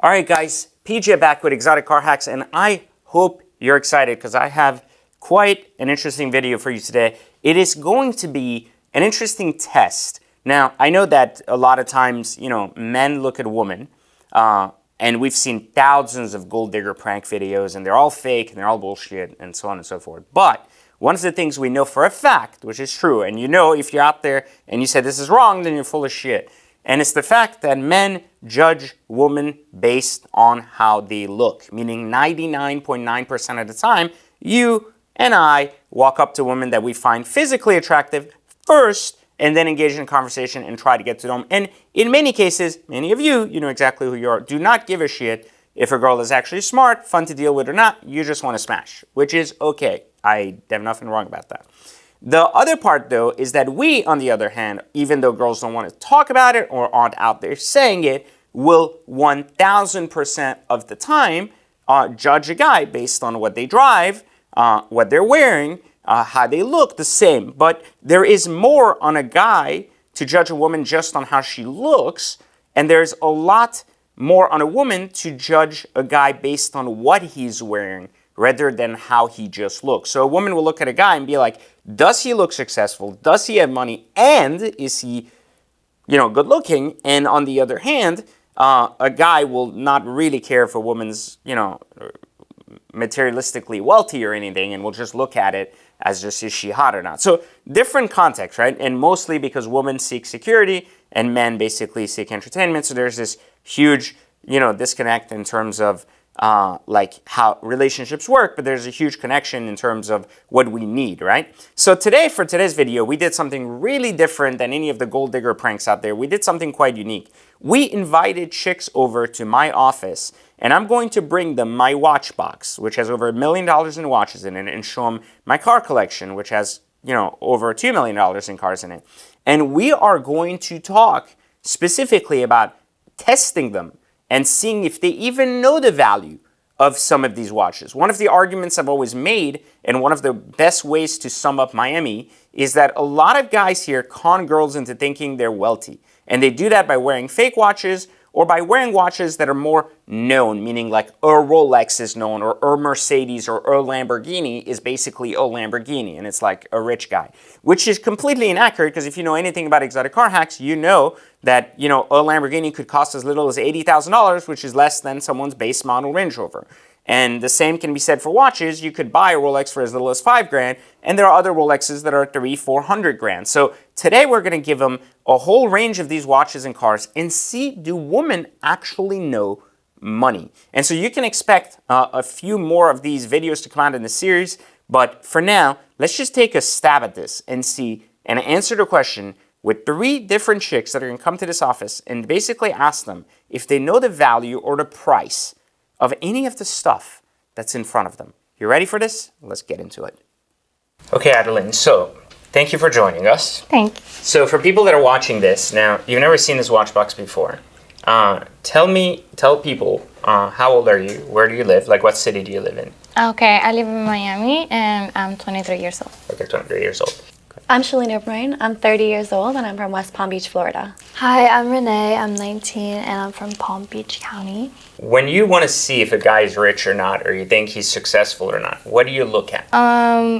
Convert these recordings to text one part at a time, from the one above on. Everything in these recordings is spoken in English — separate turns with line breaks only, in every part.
All right, guys, PJ back with Exotic Car Hacks, and I hope you're excited because I have quite an interesting video for you today. It is going to be an interesting test. Now, I know that a lot of times, men look at a woman, and we've seen thousands of gold digger prank videos, and they're all fake, and they're all bullshit, and so on and so forth. But one of the things we know for a fact, which is true, and if you're out there and you say this is wrong, then you're full of shit. And it's the fact that men judge women based on how they look, meaning 99.9% of the time, you and I walk up to women that we find physically attractive first, and then engage in a conversation and try to get to them. And in many cases, many of you know exactly who you are, do not give a shit if a girl is actually smart, fun to deal with or not. You just want to smash, which is okay. I have nothing wrong about that. The other part, though, is that we, on the other hand, even though girls don't want to talk about it or aren't out there saying it, will 1,000% of the time judge a guy based on what they drive, what they're wearing, how they look, the same. But there is more on a guy to judge a woman just on how she looks, and there's a lot more on a woman to judge a guy based on what he's wearing rather than how he just looks. So a woman will look at a guy and be like, does he look successful? Does he have money? And is he, good looking? And on the other hand, a guy will not really care if a woman's, materialistically wealthy or anything, and will just look at it as just, is she hot or not? So different context, right? And mostly because women seek security and men basically seek entertainment. So there's this huge, disconnect in terms of like how relationships work, but there's a huge connection in terms of what we need, right? So today, for today's video, we did something really different than any of the gold digger pranks out there. We did something quite unique. We invited chicks over to my office, and I'm going to bring them my watch box, which has over $1 million in watches in it, and show them my car collection, which has, over $2 million in cars in it. And we are going to talk specifically about testing them and seeing if they even know the value of some of these watches. One of the arguments I've always made, and one of the best ways to sum up Miami, is that a lot of guys here con girls into thinking they're wealthy. And they do that by wearing fake watches or by wearing watches that are more known, meaning like a Rolex is known, or a Mercedes or a Lamborghini is basically a Lamborghini, and it's like a rich guy, which is completely inaccurate, because if you know anything about exotic car hacks, you know that, a Lamborghini could cost as little as $80,000, which is less than someone's base model Range Rover. And the same can be said for watches. You could buy a Rolex for as little as $5,000, and there are other Rolexes that are $300,000-400,000. So today we're going to give them a whole range of these watches and cars and see, do women actually know money? And so you can expect a few more of these videos to come out in the series. But for now, let's just take a stab at this and see and answer the question with 3 different chicks that are going to come to this office and basically ask them if they know the value or the price of any of the stuff that's in front of them. You ready for this? Let's get into it. Okay, Adeline, so thank you for joining us.
Thank you.
So for people that are watching this, now, you've never seen this watch box before. Tell people, how old are you? Where do you live? Like, what city do you live in?
Okay, I live in Miami, and I'm 23 years old.
Okay, 23 years old.
I'm Shalina O'Brien. I'm 30 years old, and I'm from West Palm Beach, Florida.
Hi, I'm Renee. I'm 19, and I'm from Palm Beach County.
When you want to see if a guy is rich or not, or you think he's successful or not, what do you look at?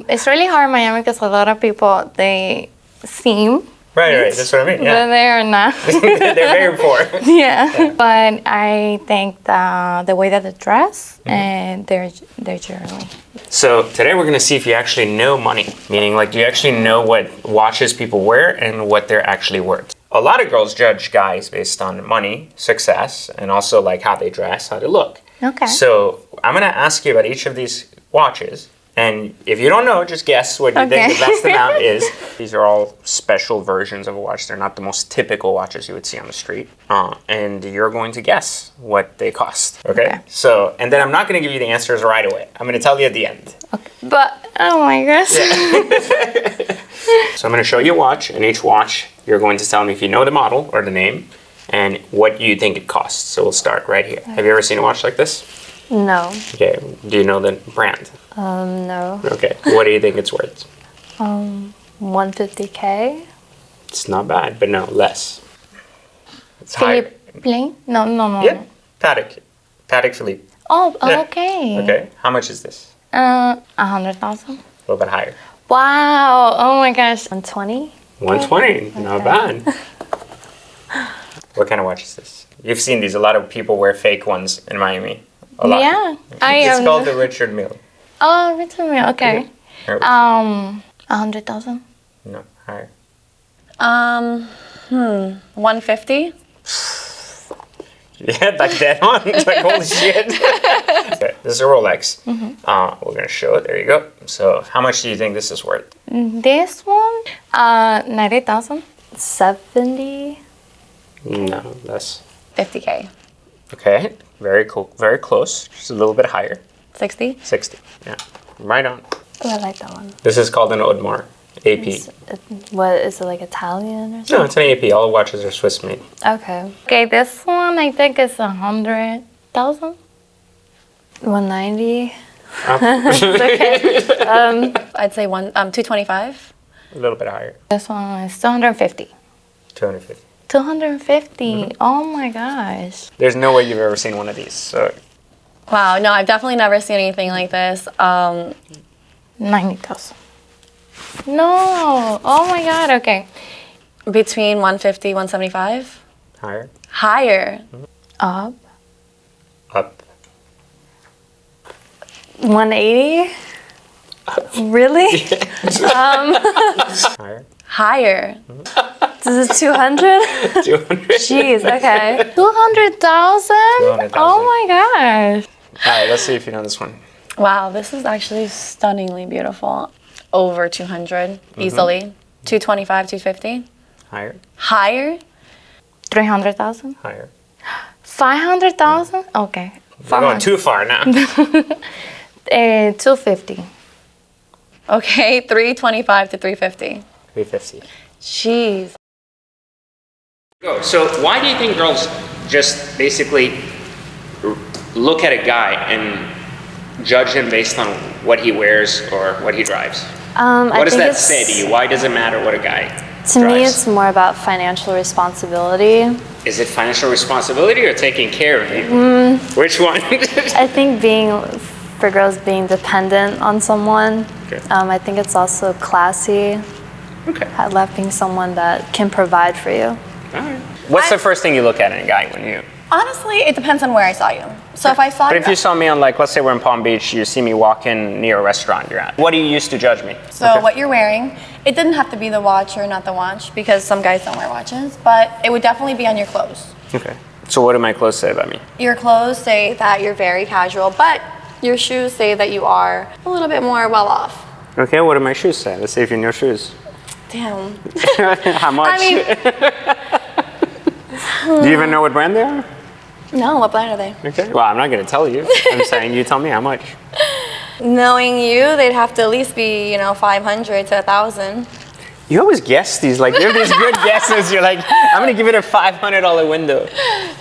It's really hard in Miami because a lot of people, they seem
Right, that's what I mean, yeah.
but they are not.
They're very poor.
Yeah. But I think the way that they dress and their jewelry.
So today we're going to see if you actually know money, meaning like do you actually know what watches people wear and what they're actually worth. A lot of girls judge guys based on money, success, and also like how they dress, how they look.
Okay.
So I'm going to ask you about each of these watches. And if you don't know, just guess what you think the best amount is. These are all special versions of a watch. They're not the most typical watches you would see on the street. And you're going to guess what they cost. Okay? So, and then I'm not going to give you the answers right away. I'm going to tell you at the end.
Okay. But, oh my gosh.
Yeah. So I'm going to show you a watch, and each watch, you're going to tell me if you know the model or the name and what you think it costs. So we'll start right here. Have you ever seen a watch like this?
No.
Okay. Do you know the brand?
No.
Okay. What do you think it's worth?
150K.
It's not bad, but no, less. It's higher.
Philippe Plein? No.
Yeah, Patek. Patek Philippe.
Oh,
Yeah.
okay.
Okay. How much is this?
100,000.
A little bit higher.
Wow. Oh my gosh.
120.
120. Not bad. What kind of watch is this? You've seen these. A lot of people wear fake ones in Miami. A lot.
Yeah.
It's called the Richard Mille.
Oh, Richard Mille. Okay.
Or-
100,000.
No, higher.
150.
Yeah, like that one. It's like, holy shit. Okay, this is a Rolex. We're going to show it. There you go. So how much do you think this is worth?
This one, 90,000.
70.
No, less.
50K.
Okay, very cool. Very close. Just a little bit higher.
60.
60. Yeah, right on.
Oh, I like that one.
This is called an Audemars AP.
What is it, like Italian or
No,
something?
it's an AP. All watches are Swiss made.
Okay.
Okay, this one I think is 100,000.
190.
I'd say 225.
A little bit higher.
This one is 250.
250.
250. Oh my gosh.
There's no way you've ever seen one of these. So
Wow, no, I've definitely never seen anything like this.
90,000. No. Oh my god. Okay.
Between 150, 175.
higher,
Higher.
Up.
up,
180. Really?
higher,
Higher.
This is 200?
200.
Jeez, okay.
200,000?
200,000.
Oh my gosh.
All right, let's see if you know this one.
Wow, this is actually stunningly beautiful. Over 200 easily. 225, 250.
Higher,
Higher.
300,000?
higher.
500,000? Okay.
We're going too far now.
250.
Okay, 325 to 350.
350.
Jeez.
So why do you think girls just basically look at a guy and judge him based on what he wears or what he drives? What does that say to you? Why does it matter what a guy
To me,
drives?
it's more about financial responsibility.
Is it financial responsibility or taking care of you? Which one?
I think for girls being dependent on someone,
Okay.
I think it's also classy,
Okay.
loving someone that can provide for you.
All right. What's the first thing you look at in a guy when you?
Honestly, it depends on where I saw you. So if I saw
But
you,
if you saw me on, like, let's say we're in Palm Beach, you see me walking near a restaurant you're at. What do you use to judge me?
so what you're wearing, it didn't have to be the watch or not the watch because some guys don't wear watches, but it would definitely be on your clothes.
Okay. So what do my clothes say about me?
Your clothes say that you're very casual, but your shoes say that you are a little bit more well off.
Okay, what do my shoes say? Let's see if you know shoes.
Damn.
How much?
I mean,
Do you even know what brand they are?
no, what brand are they?
Okay. Well, I'm not going to tell you. I'm saying you tell me how much.
Knowing you, they'd have to at least be, 500 to 1,000.
You always guess these, like, you have these good guesses. You're like, I'm going to give it a $500 window.
It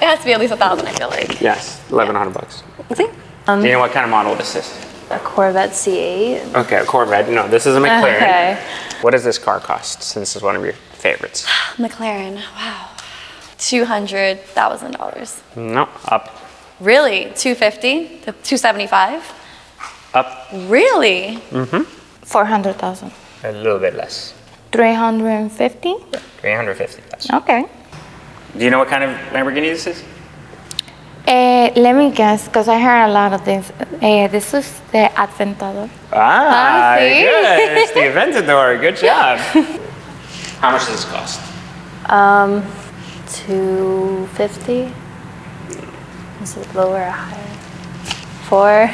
has to be at least 1,000, I feel like.
Yes, $1,100.
See?
Do you know what kind of model this is?
A Corvette C8.
Okay, a Corvette. No, this is a McLaren.
Okay.
What does this car cost, since it's one of your favorites?
McLaren, wow. $200,000.
No, up.
Really? 250 to 275?
Up.
Really?
400,000.
A little bit less.
350?
350.
Okay.
Do you know what kind of Lamborghini this is?
Let me guess, because I heard a lot of things. This is the Aventador.
Ah,
see?
good. It's the Aventador. Good job. How much does this cost?
250. Is it lower or higher? 4,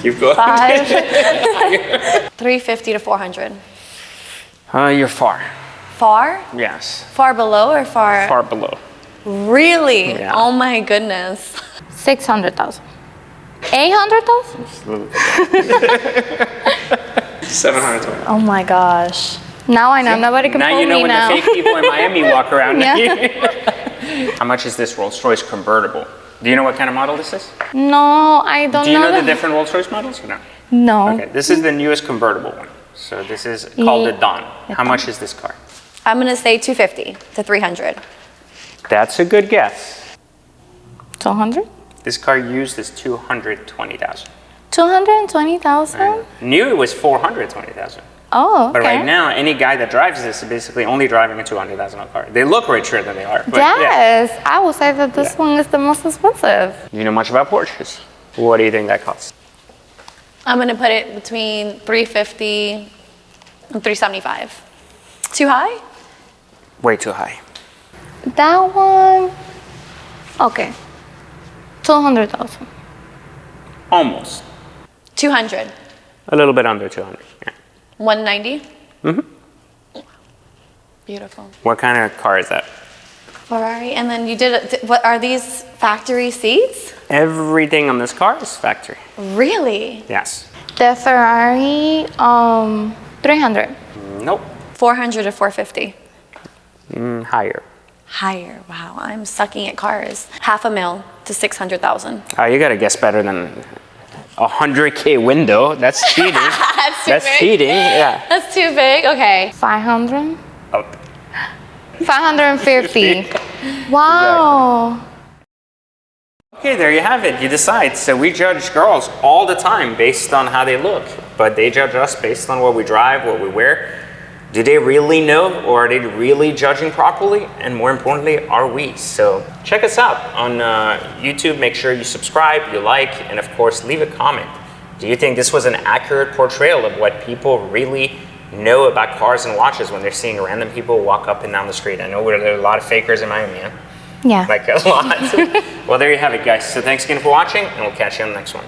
Keep going.
5.
350 to 400.
You're far.
Far?
Yes.
Far below or far?
Far below.
Really?
Yeah.
Oh my goodness.
600,000. 800,000?
Just a little bit. 720.
Oh my gosh.
Now I know. Nobody can
Now
fool
you know
me
when
now.
the fake people in Miami walk around.
Yeah.
How much is this Rolls Royce convertible? Do you know what kind of model this is?
No, I don't
Do you know the
the-
different Rolls Royce models or no?
No.
Okay, this is the newest convertible one. So this is called the Dawn.
the
How
Dawn.
much is this car?
I'm going to say 250 to 300.
That's a good guess.
200?
This car used is 220,000.
220,000?
New it was 420,000.
Oh, okay.
But right now, any guy that drives this is basically only driving a 200,000 car. They look richer than they are. But
Yes, I would say that this one is the most expensive.
Do you know much about Porsches? What do you think that costs?
I'm gonna put it between 350 and 375. Too high?
Way too high.
That one, okay, 200,000.
Almost.
200.
A little bit under 200. Yeah.
190. Beautiful.
What kind of car is that?
Ferrari, and then you did. What are these factory seats?
Everything on this car is factory.
Really?
Yes.
The Ferrari, 300.
Nope.
400 to 450.
Higher.
Higher. Wow, I'm sucking at cars. $500,000 to 600,000.
Oh, you gotta guess better than a 100K window. That's cheating.
That's too
That's
big.
cheating. Yeah.
That's too big. Okay.
500?
Oh.
550. Wow.
Okay, there you have it. You decide. So we judge girls all the time based on how they look, but they judge us based on what we drive, what we wear. Do they really know, or are they really judging properly? And more importantly, are we? So check us out on YouTube. Make sure you subscribe, you like, and of course, leave a comment. Do you think this was an accurate portrayal of what people really know about cars and watches when they're seeing random people walk up and down the street? I know there are a lot of fakers in Miami, huh?
Yeah.
Like a lot. Well, there you have it, guys. So thanks again for watching, and we'll catch you on the next one.